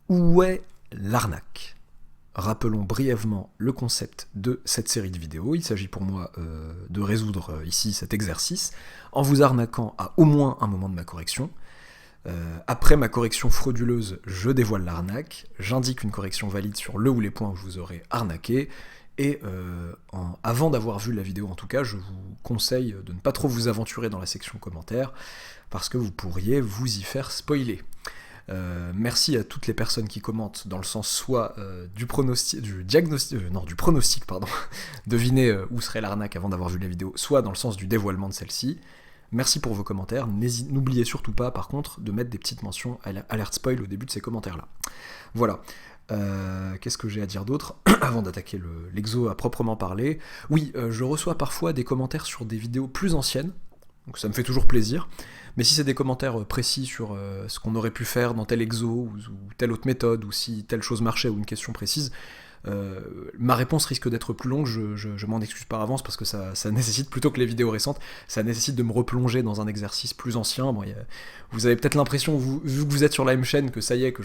Où est l'arnaque? Rappelons brièvement le concept de cette série de vidéos. Il s'agit pour moi de résoudre ici cet exercice en vous arnaquant à au moins un moment de ma correction. Après ma correction frauduleuse, je dévoile l'arnaque, j'indique une correction valide sur le ou les points où je vous aurai arnaqué, et avant d'avoir vu la vidéo en tout cas, je vous conseille de ne pas trop vous aventurer dans la section commentaires, parce que vous pourriez vous y faire spoiler. Merci à toutes les personnes qui commentent dans le sens soit du pronostic, deviner où serait l'arnaque avant d'avoir vu la vidéo, soit dans le sens du dévoilement de celle-ci. Merci pour vos commentaires, n'oubliez surtout pas par contre de mettre des petites mentions alerte spoil au début de ces commentaires-là. Voilà. Qu'est-ce que j'ai à dire d'autre avant d'attaquer l'exo à proprement parler? Oui, je reçois parfois des commentaires sur des vidéos plus anciennes, donc ça me fait toujours plaisir. Mais si c'est des commentaires précis sur ce qu'on aurait pu faire dans tel exo, ou telle autre méthode, ou si telle chose marchait, ou une question précise, ma réponse risque d'être plus longue, je m'en excuse par avance, parce que ça nécessite, plutôt que les vidéos récentes, ça nécessite de me replonger dans un exercice plus ancien. Bon, vous avez peut-être l'impression, vu que vous êtes sur la même chaîne, que ça y est, que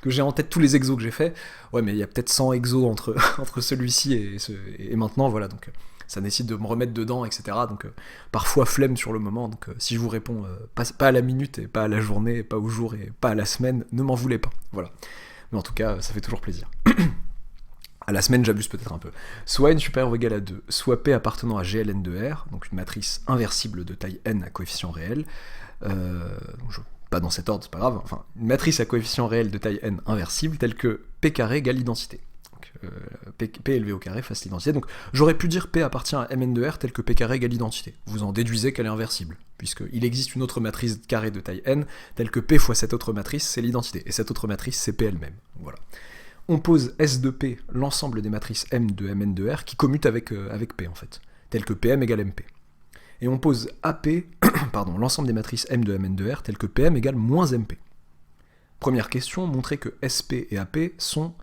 j'ai en tête tous les exos que j'ai fait. Ouais, mais il y a peut-être 100 exos entre celui-ci et maintenant, voilà, donc... ça nécessite de me remettre dedans, etc. Donc parfois flemme sur le moment, donc si je vous réponds pas à la minute, et pas à la journée, et pas au jour, et pas à la semaine, ne m'en voulez pas, voilà. Mais en tout cas, ça fait toujours plaisir. À la semaine, j'abuse peut-être un peu. Soit n supérieur ou égal à 2, soit P appartenant à GLN de R, donc une matrice inversible de taille n à coefficient réel, pas dans cet ordre, c'est pas grave, enfin, une matrice à coefficient réel de taille n inversible, telle que P carré égale l'identité. P élevé au carré fasse l'identité. Donc j'aurais pu dire P appartient à Mn de R tel que P carré égale l'identité. Vous en déduisez qu'elle est inversible, puisqu'il existe une autre matrice carrée de taille n, telle que P fois cette autre matrice, c'est l'identité. Et cette autre matrice, c'est P elle-même. Voilà. On pose S de P, l'ensemble des matrices M de Mn de R, qui commutent avec P en fait, tel que Pm égale MP. Et on pose AP, l'ensemble des matrices M de Mn de R, tel que Pm égale moins MP. Première question, montrer que SP et AP sont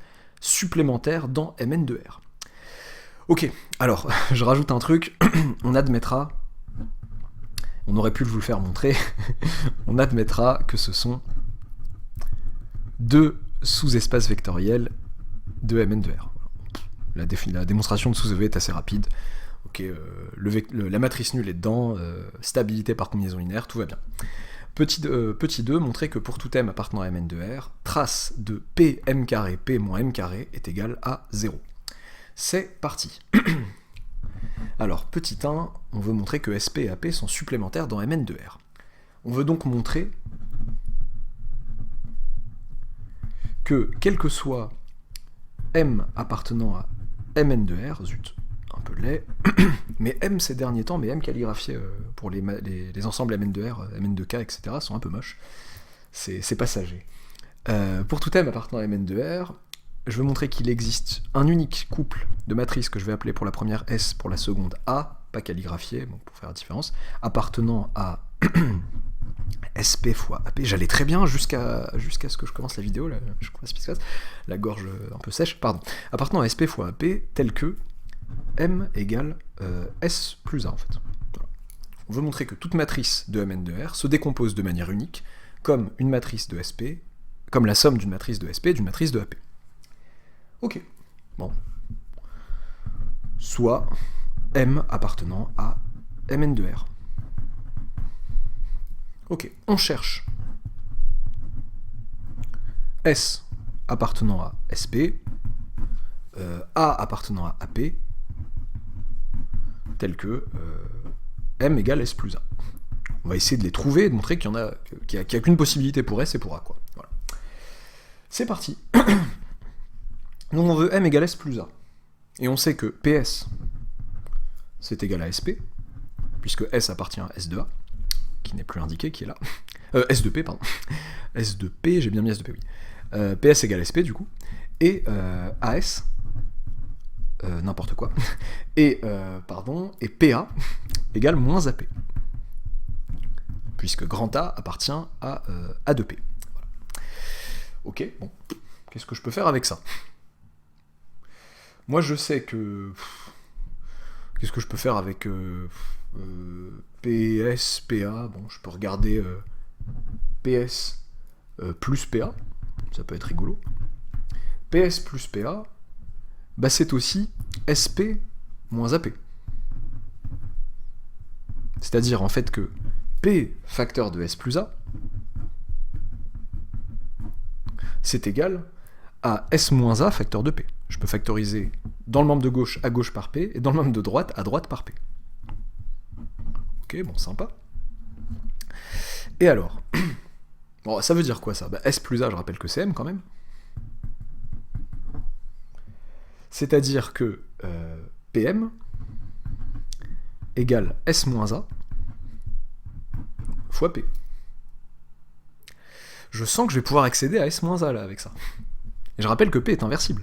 supplémentaires dans Mn de R. Ok, alors, je rajoute un truc, on admettra, on aurait pu vous le faire montrer, on admettra que ce sont deux sous-espaces vectoriels de Mn de R. La démonstration de sous-EV est assez rapide. Ok, la matrice nulle est dedans, stabilité par combinaison linéaire, tout va bien. Petit 2, montrer que pour tout m appartenant à Mn de R, trace de Pm carré P moins M carré est égale à 0. C'est parti. Alors, petit 1, on veut montrer que SP et AP sont supplémentaires dans Mn de R. On veut donc montrer que, quel que soit M appartenant à Mn de R, zut, un peu laid, mais M ces derniers temps, mais M calligraphiés pour les ensembles Mn de R, Mn de K, etc., sont un peu moches. C'est passager. Pour tout M appartenant à Mn de R, je veux montrer qu'il existe un unique couple de matrices que je vais appeler pour la première S, pour la seconde A, pas calligraphié, bon, pour faire la différence, appartenant à SP fois AP. J'allais très bien jusqu'à ce que je commence la vidéo, là, je crois, la gorge un peu sèche, pardon. Appartenant à SP fois AP, tel que M égale S plus A, en fait. Voilà. On veut montrer que toute matrice de Mn de R se décompose de manière unique, comme une matrice de SP, comme la somme d'une matrice de SP et d'une matrice de AP. Ok, bon. Soit M appartenant à Mn de R. Ok, on cherche S appartenant à SP, A appartenant à AP, tel que M égale S plus A. On va essayer de les trouver et de montrer qu'il n'y a qu'une possibilité pour S et pour A, quoi. Voilà. C'est parti. Donc on veut M égale S plus A. Et on sait que PS, c'est égal à SP, puisque S appartient à S de A, qui n'est plus indiqué, qui est là. S de P, pardon. S de P, j'ai bien mis S de P, oui. PS égale SP, du coup. Et AS, n'importe quoi. Et PA égale moins AP. Puisque grand A appartient à A de P. Voilà. Ok, bon. Qu'est-ce que je peux faire avec ça? Moi, je sais que... Qu'est-ce que je peux faire avec PS, PA? Bon, je peux regarder PS plus PA. ça peut être rigolo. PS plus PA, bah c'est aussi SP moins AP. C'est-à-dire en fait que P facteur de S plus A, c'est égal à S moins A facteur de P. Je peux factoriser dans le membre de gauche à gauche par P, et dans le membre de droite à droite par P. Ok, bon, sympa. Et alors, bon, ça veut dire quoi ça? Bah, S plus A, je rappelle que c'est M quand même. C'est-à-dire que PM égale S moins A fois P. Je sens que je vais pouvoir accéder à S moins A là avec ça. Et je rappelle que P est inversible.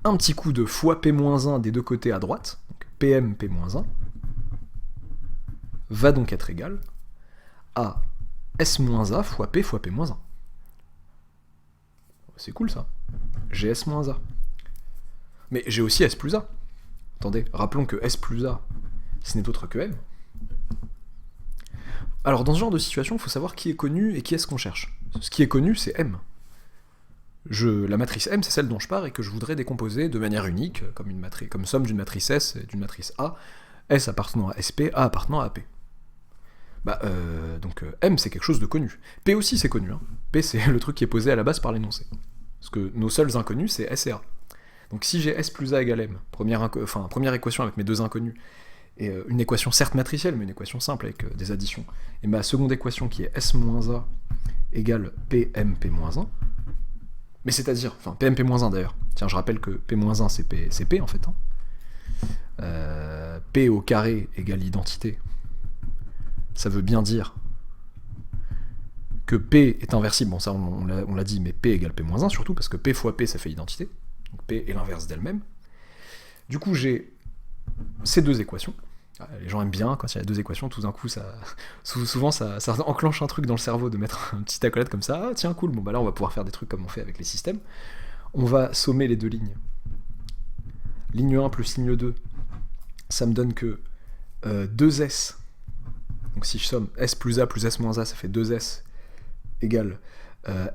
Un petit coup de fois P-1 des deux côtés à droite, donc PM P-1, va donc être égal à S-A fois P-1. C'est cool ça. J'ai S-A. Mais j'ai aussi S plus A. Attendez, rappelons que S plus A, ce n'est autre que M. Alors dans ce genre de situation, il faut savoir qui est connu et qui est-ce qu'on cherche. Ce qui est connu, c'est M. La matrice M, c'est celle dont je pars et que je voudrais décomposer de manière unique, comme somme d'une matrice S et d'une matrice A, S appartenant à SP, A appartenant à AP. Donc M, c'est quelque chose de connu. P aussi, c'est connu. Hein. P, c'est le truc qui est posé à la base par l'énoncé. Parce que nos seuls inconnus, c'est S et A. Donc si j'ai S plus A égale M, première équation avec mes deux inconnus, et une équation certes matricielle, mais une équation simple avec des additions, et ma seconde équation qui est S moins A égale PM P-1, mais c'est-à-dire, enfin PM P-1 d'ailleurs, tiens je rappelle que P-1 c'est P en fait, hein. P au carré égale identité, ça veut bien dire que P est inversible, bon ça on l'a dit, mais P égale P-1 surtout, parce que P fois P ça fait identité, donc P est l'inverse d'elle-même. Du coup j'ai ces deux équations. Les gens aiment bien quand il y a deux équations, tout d'un coup souvent ça enclenche un truc dans le cerveau de mettre un petit accolade comme ça, ah tiens cool, bon bah là on va pouvoir faire des trucs comme on fait avec les systèmes. On va sommer les deux lignes. Ligne 1 plus ligne 2, ça me donne que 2S, donc si je somme S plus A plus S moins A, ça fait 2S égale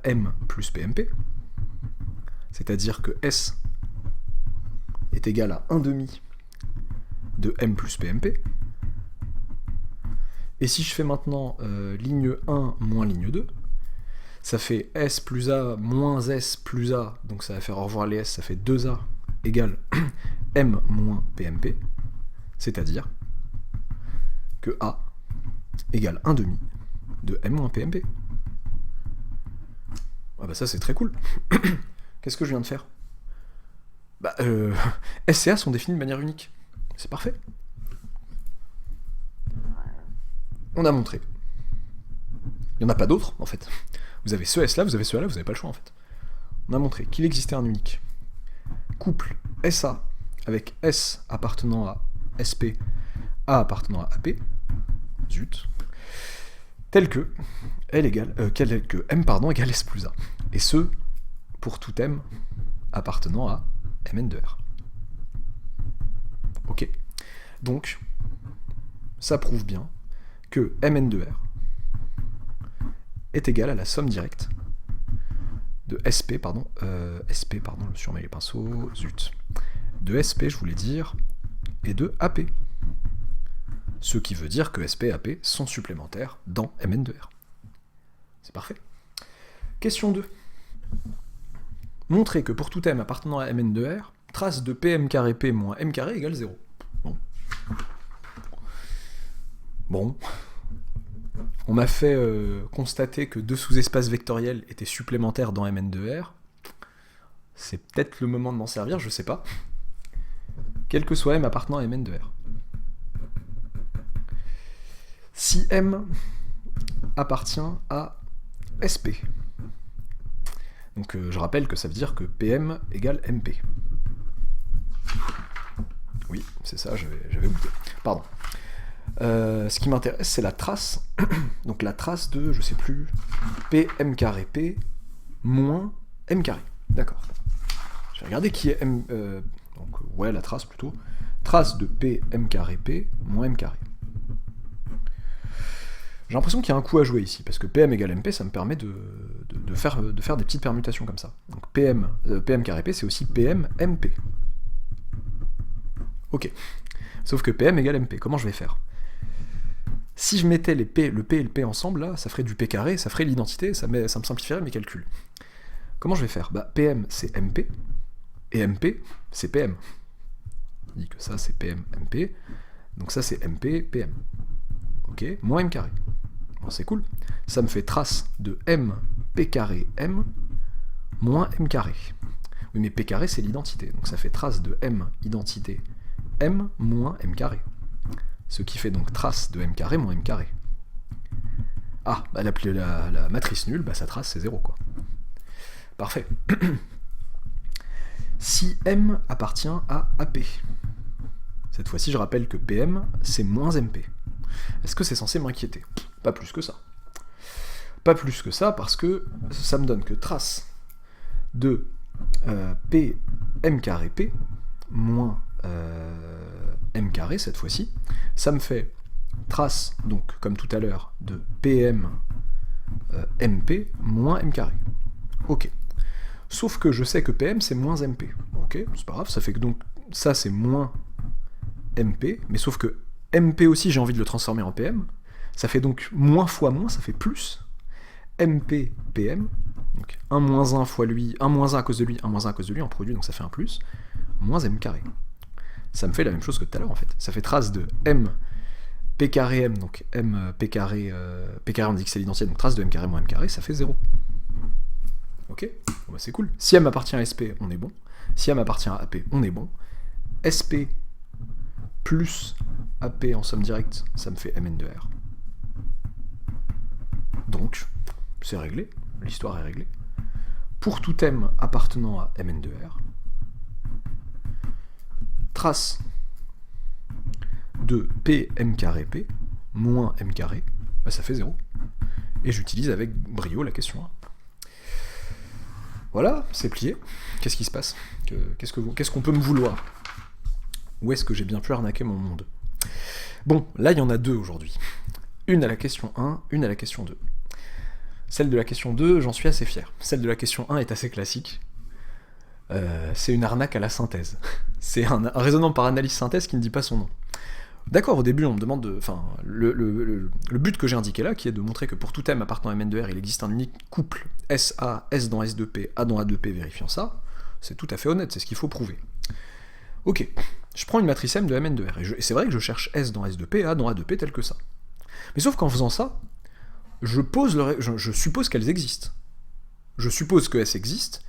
M plus PMP, c'est-à-dire que S est égal à 1/2 de M plus PMP. Et si je fais maintenant ligne 1 moins ligne 2, ça fait S plus A moins S plus A, donc ça va faire au revoir les S, ça fait 2A égale M moins PMP, c'est-à-dire que A égale 1/2 de M moins PMP. Ah bah ça c'est très cool. Qu'est-ce que je viens de faire? S et A sont définis de manière unique. C'est parfait. On a montré. Il n'y en a pas d'autres, en fait. Vous avez ce S là, vous avez ce A là, vous n'avez pas le choix, en fait. On a montré qu'il existait un unique couple SA avec S appartenant à SP, A appartenant à AP, zut, tel que M égale S plus A. Et ce, pour tout M appartenant à Mn de R. Ok. Donc, ça prouve bien que Mn de R est égal à la somme directe de SP, je me suis remis les pinceaux, zut, de SP, je voulais dire, et de AP. Ce qui veut dire que SP et AP sont supplémentaires dans Mn de R. C'est parfait. Question 2. Montrer que pour tout M appartenant à Mn de R, trace de PM carré P moins M carré égale 0. Bon. On m'a fait constater que deux sous-espaces vectoriels étaient supplémentaires dans Mn de R. C'est peut-être le moment de m'en servir, je sais pas. Quel que soit M appartenant à Mn de R. Si M appartient à SP. Donc je rappelle que ça veut dire que PM égale MP. Oui, c'est ça, j'avais oublié. Pardon. Ce qui m'intéresse, c'est la trace. Donc la trace de, je sais plus, PM carré P moins M carré. D'accord. Je vais regarder qui est M. Donc ouais, la trace plutôt. Trace de PM carré P moins M carré. J'ai l'impression qu'il y a un coup à jouer ici, parce que PM égale MP, ça me permet de faire des petites permutations comme ça. Donc PM carré P, c'est aussi PM MP. Ok. Sauf que PM égale MP, comment je vais faire? Si je mettais le P et le P ensemble, là, ça ferait du P carré, ça ferait l'identité, ça me simplifierait mes calculs. Comment je vais faire? Bah, PM, c'est MP, et MP, c'est PM. Je dis que ça, c'est PM, MP, donc ça, c'est MP, PM. Ok, moins M carré. Bon, c'est cool. Ça me fait trace de M, P carré, M, moins M carré. Oui, mais P carré, c'est l'identité, donc ça fait trace de M, identité, M, moins M carré. Ce qui fait donc trace de M carré moins M carré. Ah, bah la matrice nulle, bah sa trace c'est 0, quoi. Parfait. Si M appartient à AP, cette fois-ci je rappelle que PM c'est moins MP. Est-ce que c'est censé m'inquiéter? Pas plus que ça. Pas plus que ça, parce que ça me donne que trace de P M carré P moins M carré cette fois-ci, ça me fait trace, donc comme tout à l'heure, de PM MP moins M carré. Ok. Sauf que je sais que PM c'est moins MP. Ok, c'est pas grave, ça fait que donc ça c'est moins MP, mais sauf que MP aussi j'ai envie de le transformer en PM, ça fait donc moins fois moins, ça fait plus MP PM, donc 1 moins 1 fois lui, 1 moins 1 à cause de lui, 1 moins 1 à cause de lui en produit, donc ça fait un plus, moins M carré. Ça me fait la même chose que tout à l'heure en fait. Ça fait trace de M P carré M, donc M P carré, on dit que c'est l'identité, donc trace de M carré moins M carré, ça fait 0. Ok, bon, bah c'est cool. Si M appartient à SP, on est bon. Si M appartient à AP, on est bon. SP plus AP en somme directe, ça me fait Mn de R. Donc, c'est réglé, l'histoire est réglée. Pour tout M appartenant à Mn de R, trace de P M carré P moins M carré, bah ça fait 0. Et j'utilise avec brio la question 1. Voilà, c'est plié. Qu'est-ce qui se passe? Qu'est-ce qu'on peut me vouloir? Où est-ce que j'ai bien pu arnaquer mon monde? Bon, là, il y en a deux aujourd'hui. Une à la question 1, une à la question 2. Celle de la question 2, j'en suis assez fier. Celle de la question 1 est assez classique. C'est une arnaque à la synthèse. C'est un raisonnement par analyse synthèse qui ne dit pas son nom. D'accord, au début, on me demande de... Enfin, le but que j'ai indiqué là, qui est de montrer que pour tout M appartenant à Mn de R, il existe un unique couple SA, S dans S2P, A dans A2P vérifiant ça, c'est tout à fait honnête, c'est ce qu'il faut prouver. Ok, je prends une matrice M de Mn de R, et c'est vrai que je cherche S dans S2P, A dans A2P tel que ça. Mais sauf qu'en faisant ça, je suppose qu'elles existent. Je suppose que S existe,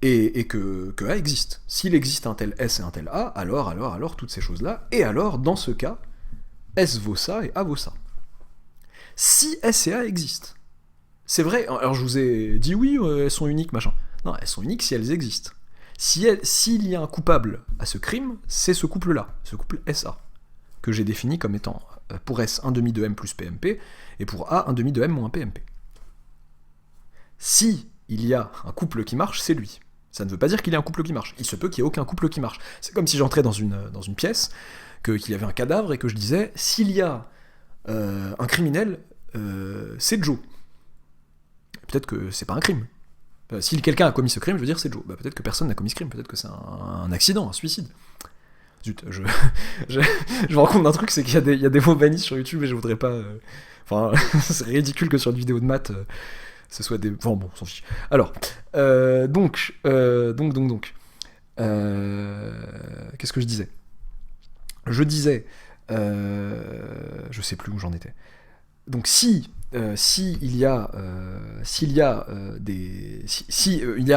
et que A existe. S'il existe un tel S et un tel A, alors, toutes ces choses-là, et alors, dans ce cas, S vaut ça et A vaut ça. Si S et A existent, c'est vrai, alors je vous ai dit oui, elles sont uniques, machin. Non, elles sont uniques si elles existent. S'il y a un coupable à ce crime, c'est ce couple-là, ce couple SA, que j'ai défini comme étant, pour S, 1 demi de M plus PMP, et pour A, 1 demi de M moins PMP. Si il y a un couple qui marche, c'est lui. Ça ne veut pas dire qu'il y a un couple qui marche. Il se peut qu'il n'y ait aucun couple qui marche. C'est comme si j'entrais dans une pièce, qu'il y avait un cadavre, et que je disais, s'il y a un criminel, c'est Joe. Peut-être que c'est pas un crime. Si quelqu'un a commis ce crime, je veux dire c'est Joe. Bah, peut-être que personne n'a commis ce crime, peut-être que c'est un accident, un suicide. Zut, je me rends compte d'un truc, c'est qu'il y a des mots bannis sur YouTube et je voudrais pas... Enfin, c'est ridicule que sur une vidéo de maths, ce soit des... Enfin bon, on s'en fiche. Alors, donc... Qu'est-ce que je disais? Je disais... je sais plus où j'en étais. Donc s'il y a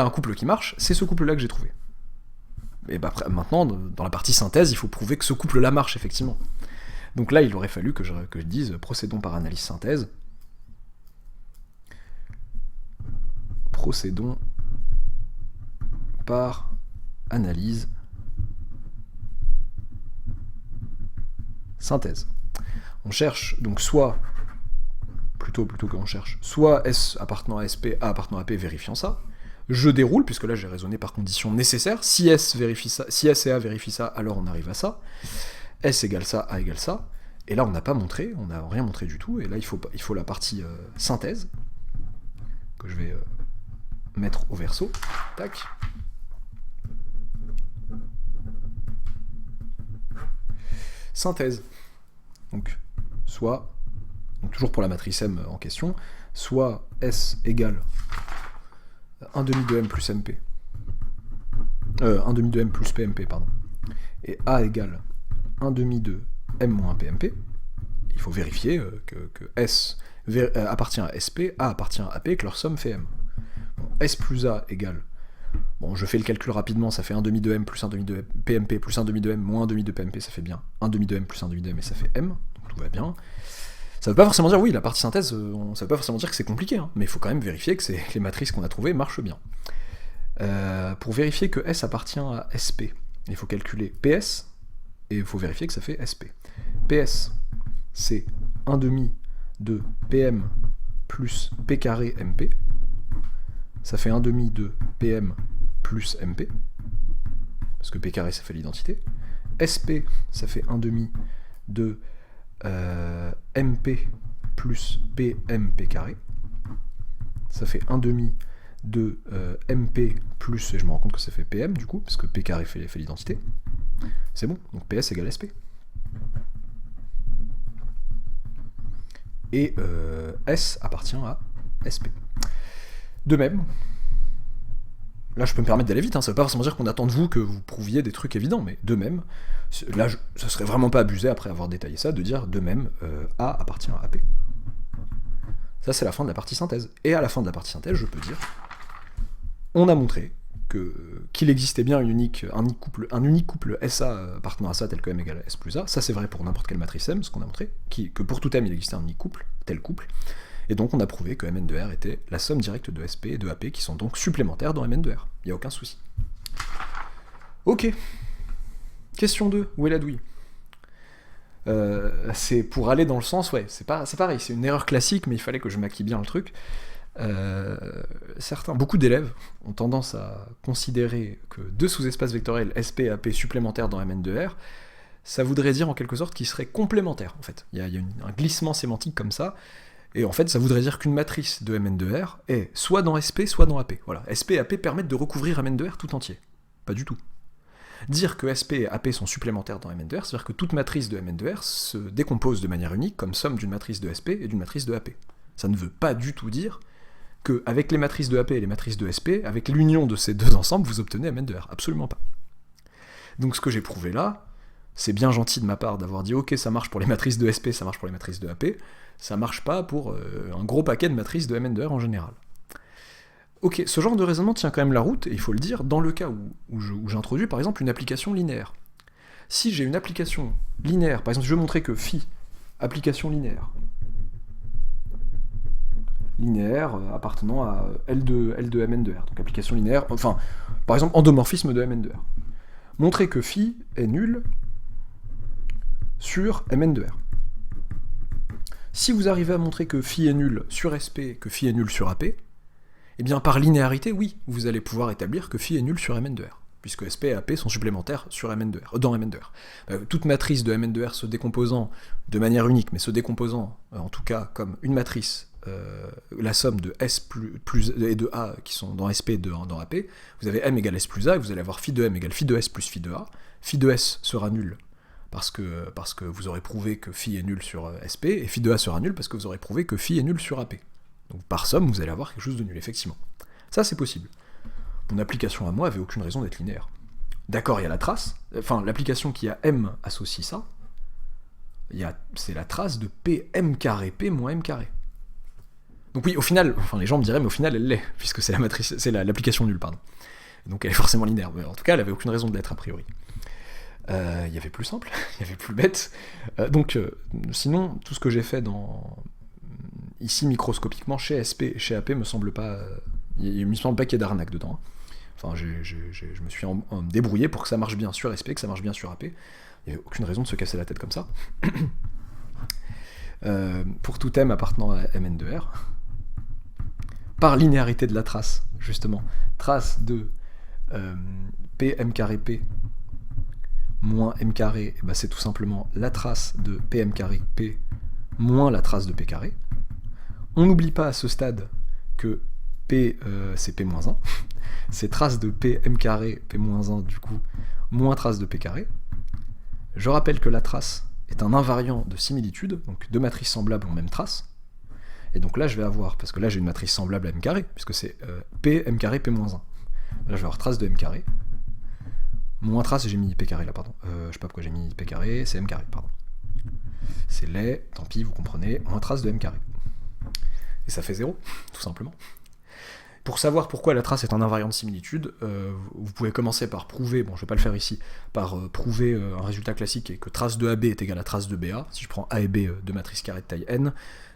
un couple qui marche, c'est ce couple-là que j'ai trouvé. Et bah, maintenant, dans la partie synthèse, il faut prouver que ce couple-là marche, effectivement. Donc là, il aurait fallu que je dise, procédons par analyse synthèse. Procédons par analyse synthèse. On cherche donc soit, plutôt qu'on cherche, soit S appartenant à SP, A appartenant à P vérifiant ça. Je déroule, puisque là j'ai raisonné par condition nécessaire. Si S vérifie ça, si S et A vérifient ça, alors on arrive à ça. S égale ça, A égale ça. Et là, on n'a pas montré, on n'a rien montré du tout, et là, il faut la partie synthèse, que je vais mettre au verso. Tac. Synthèse. Donc, toujours pour la matrice M en question, soit S égale 1 demi de M plus MP. 1 demi de M plus PMP, pardon. Et A égale 1 demi de M moins PMP. Il faut vérifier que S appartient à SP, A appartient à AP, que leur somme fait M. Bon, S plus A égale... Bon, je fais le calcul rapidement, ça fait 1 demi de M plus 1 demi de PMP plus 1 demi de M moins 1 demi de PMP, ça fait bien 1 demi de M plus 1 demi de M, et ça fait M, donc tout va bien. Ça veut pas forcément dire, oui, la partie synthèse, ça veut pas forcément dire que c'est compliqué, hein, mais il faut quand même vérifier que les matrices qu'on a trouvées marchent bien. Pour vérifier que S appartient à SP, il faut calculer PS, et il faut vérifier que ça fait SP. PS, c'est 1 demi de PM plus P carré MP, ça fait 1 demi de PM plus MP, parce que P carré ça fait l'identité. SP, ça fait 1 demi de MP plus PMP carré, ça fait 1 demi de MP plus, et je me rends compte que ça fait PM du coup, parce que P carré fait l'identité. C'est bon, donc PS égale SP. Et S appartient à SP. De même, là je peux me permettre d'aller vite, hein, ça veut pas forcément dire qu'on attend de vous que vous prouviez des trucs évidents, mais de même, là ça serait vraiment pas abusé après avoir détaillé ça, de dire de même A appartient à AP. Ça c'est la fin de la partie synthèse. Et à la fin de la partie synthèse, je peux dire, on a montré qu'il existait bien un unique couple SA appartenant à ça tel que M égale S plus A, ça c'est vrai pour n'importe quelle matrice M, ce qu'on a montré, que pour tout M il existait un unique couple, tel couple, et donc on a prouvé que Mn de R était la somme directe de SP et de AP qui sont donc supplémentaires dans Mn de R, il n'y a aucun souci. Ok, question 2, où est la douille? C'est pour aller dans le sens, ouais, c'est pareil, c'est une erreur classique, mais il fallait que je maquille bien le truc. Beaucoup d'élèves ont tendance à considérer que deux sous-espaces vectoriels SP et AP supplémentaires dans Mn de R, ça voudrait dire en quelque sorte qu'ils seraient complémentaires, en fait. Il y a un glissement sémantique comme ça, et en fait ça voudrait dire qu'une matrice de Mn de R est soit dans SP, soit dans AP. Voilà, SP et AP permettent de recouvrir Mn de R tout entier. Pas du tout. Dire que SP et AP sont supplémentaires dans Mn de R, c'est-à-dire que toute matrice de Mn de R se décompose de manière unique comme somme d'une matrice de SP et d'une matrice de AP. Ça ne veut pas du tout dire qu'avec les matrices de AP et les matrices de SP, avec l'union de ces deux ensembles, vous obtenez Mn de R. Absolument pas. Donc ce que j'ai prouvé là, c'est bien gentil de ma part d'avoir dit ok, ça marche pour les matrices de SP, ça marche pour les matrices de AP, ça marche pas pour un gros paquet de matrices de Mn de R en général. Ok, ce genre de raisonnement tient quand même la route, et il faut le dire, dans le cas où j'introduis par exemple une application linéaire. Si j'ai une application linéaire, par exemple je veux montrer que phi, application linéaire appartenant à L de Mn de R, donc application linéaire, enfin, par exemple endomorphisme de Mn de R. Montrer que phi est nul sur Mn de R. Si vous arrivez à montrer que phi est nul sur SP, que phi est nul sur AP, eh bien par linéarité, oui, vous allez pouvoir établir que phi est nul sur Mn de R, puisque SP et AP sont supplémentaires sur Mn de R, dans Mn de R. Toute matrice de Mn de R se décomposant de manière unique, mais se décomposant en tout cas comme une matrice, la somme de S plus et de A qui sont dans SP et dans AP, vous avez M égale S plus A, et vous allez avoir phi de M égale phi de S plus phi de A. Phi de S sera nul parce que vous aurez prouvé que phi est nul sur SP, et phi de A sera nul parce que vous aurez prouvé que phi est nul sur AP. Donc par somme, vous allez avoir quelque chose de nul, effectivement. Ça, c'est possible. Mon application à moi avait aucune raison d'être linéaire. D'accord, il y a la trace, enfin, l'application qui a M associe ça, c'est la trace de PM carré, P moins M carré. Donc oui, au final, enfin les gens me diraient, mais au final elle l'est, puisque c'est l'application nulle, pardon. Donc elle est forcément linéaire, mais en tout cas elle avait aucune raison de l'être a priori. Il y avait plus simple, il y avait plus bête. Sinon, tout ce que j'ai fait ici microscopiquement, chez SP et chez AP, me semble pas qu'il y ait d'arnaque dedans. Enfin, je me suis débrouillé pour que ça marche bien sur SP, que ça marche bien sur AP. Il n'y avait aucune raison de se casser la tête comme ça. Pour tout M appartenant à Mn de R, par linéarité de la trace, justement, trace de PM carré P moins m carré, et ben c'est tout simplement la trace de pm carré p moins la trace de p carré. On n'oublie pas à ce stade que p c'est p-1, c'est trace de pm carré p-1 du coup, moins trace de p carré. Je rappelle que la trace est un invariant de similitude, donc deux matrices semblables ont même trace. Et donc là je vais avoir, parce que là j'ai une matrice semblable à m carré, puisque c'est p m carré p-1. Là je vais avoir trace de m carré, moins trace, j'ai mis p carré là, pardon. Je sais pas pourquoi j'ai mis p carré, c'est m carré, pardon. C'est laid, tant pis, vous comprenez, moins trace de m carré. Et ça fait 0, tout simplement. Pour savoir pourquoi la trace est un invariant de similitude, vous pouvez commencer par prouver, bon je vais pas le faire ici, par prouver un résultat classique et que trace de AB est égale à trace de BA. Si je prends A et B de matrice carrée de taille n,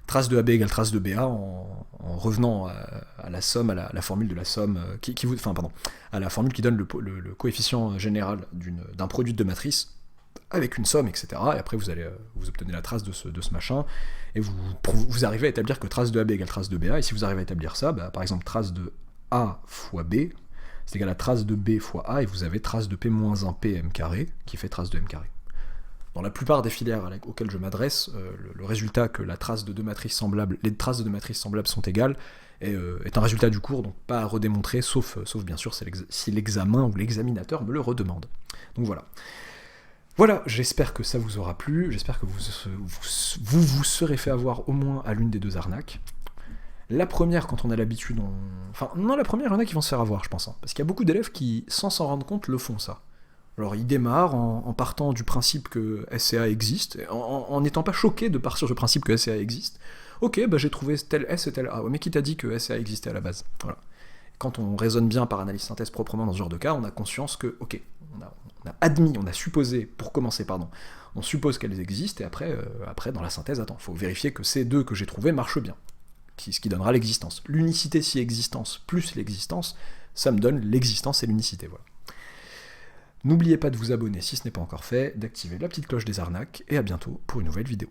trace de AB égale trace de BA en revenant à la somme, à la formule de la somme, à la formule qui donne le coefficient général d'un produit de deux matrices, avec une somme, etc. Et après vous obtenez la trace de ce machin, et vous arrivez à établir que trace de AB égale trace de BA, et si vous arrivez à établir ça, bah, par exemple trace de A fois B, c'est égal à trace de B fois A, et vous avez trace de P-1 PM carré, qui fait trace de M carré. Dans la plupart des filières auxquelles je m'adresse, le résultat que les traces de deux matrices semblables sont égales est un résultat du cours, donc pas à redémontrer, sauf bien sûr si l'examen ou l'examinateur me le redemande. Donc voilà. Voilà, j'espère que ça vous aura plu, j'espère que vous serez fait avoir au moins à l'une des deux arnaques. La première, quand on a l'habitude, enfin, non, la première, il y en a qui vont se faire avoir, je pense, hein, parce qu'il y a beaucoup d'élèves qui, sans s'en rendre compte, le font, ça. Alors, ils démarrent en partant du principe que SCA existe, en n'étant pas choqués de partir du principe que SCA existe. Ok, bah j'ai trouvé tel S et tel A, mais qui t'a dit que SCA existait à la base? Voilà. Quand on raisonne bien par analyse synthèse proprement dans ce genre de cas, on a conscience que, ok, on suppose qu'elles existent, et après dans la synthèse, il faut vérifier que ces deux que j'ai trouvés marchent bien, ce qui donnera l'existence. L'unicité si existence plus l'existence, ça me donne l'existence et l'unicité, voilà. N'oubliez pas de vous abonner si ce n'est pas encore fait, d'activer la petite cloche des arnaques, et à bientôt pour une nouvelle vidéo.